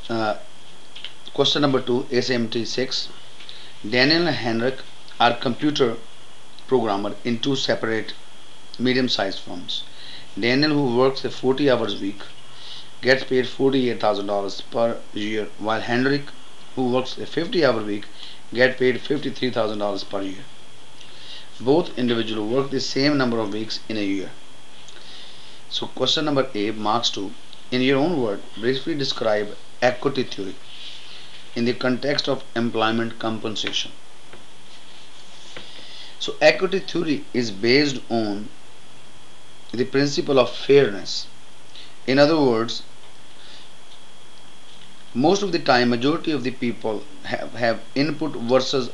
uh, Question number 2, asmt 6. Daniel and Henrik are computer programmer in two separate medium-sized firms. Daniel, who works a 40 hours a week, gets paid $48,000 per year, while Henrik, who works a 50-hour week, gets paid $53,000 per year. Both individuals work the same number of weeks in a year. So question number A, marks 2. In your own word, briefly describe equity theory in the context of employment compensation. So equity theory is based on the principle of fairness. In other words, most of the time majority of the people have input versus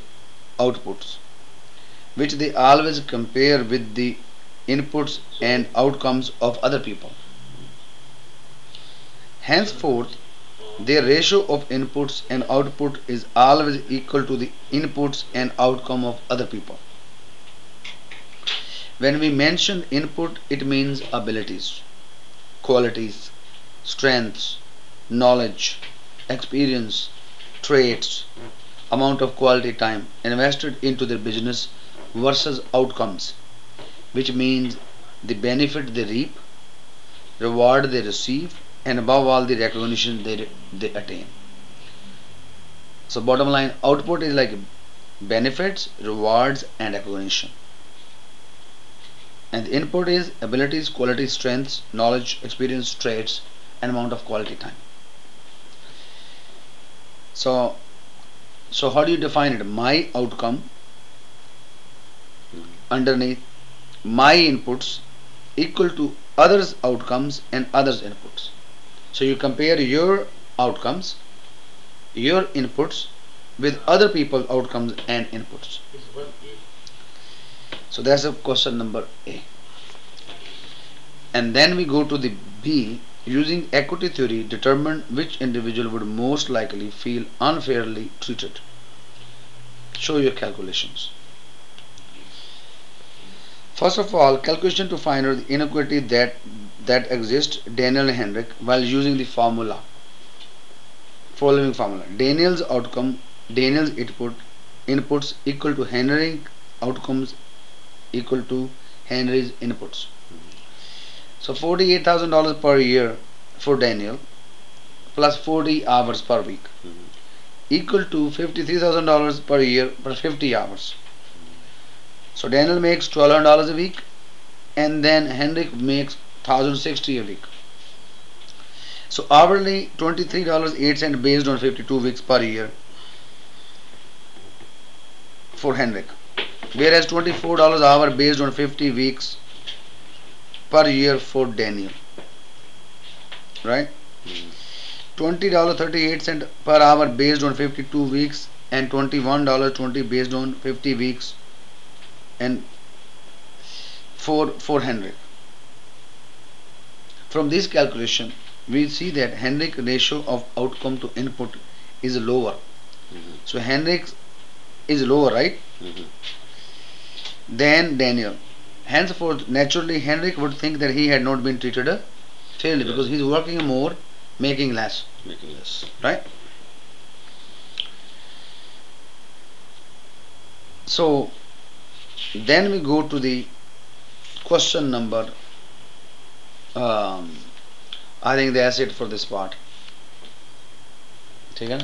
outputs, which they always compare with the inputs and outcomes of other people. Henceforth, their ratio of inputs and output is always equal to the inputs and outcome of other people. When we mention input, it means abilities, qualities, strengths, knowledge, experience, traits, amount of quality time invested into their business versus outcomes, which means the benefit they reap, reward they receive, and above all the recognition they attain. So bottom line, output is like benefits, rewards, and recognition. And the input is abilities, qualities, strengths, knowledge, experience, traits, and amount of quality time. So how do you define it? My outcome underneath my inputs equal to others outcomes and others inputs. So you compare your outcomes, your inputs with other people's outcomes and inputs. So that's a question number A. And then we go to the B. Using equity theory, determine which individual would most likely feel unfairly treated. Show your calculations. First of all, calculation to find out the inequity that exists Daniel and Henrik while using the following formula. Daniel's inputs equal to Henry's outcomes equal to Henry's inputs. So $48,000 per year for Daniel plus 40 hours per week equal to $53,000 per year per 50 hours. So Daniel makes $1,200 a week and then Henrik makes $1,060 a week. So hourly $23.08 based on 52 weeks per year for Henrik, whereas $24 hour based on 50 weeks per year for Daniel, right? $20.38 per hour based on 52 weeks and $21.20 based on 50 weeks and for Henrik. From this calculation, we see that Henrik ratio of outcome to input is lower. So Henrik is lower, right? Than Daniel. Henceforth, naturally, Henrik would think that he had not been treated fairly because he's working more, making less. Right? So, then we go to the question number. I think that's it for this part. ठीक है ना?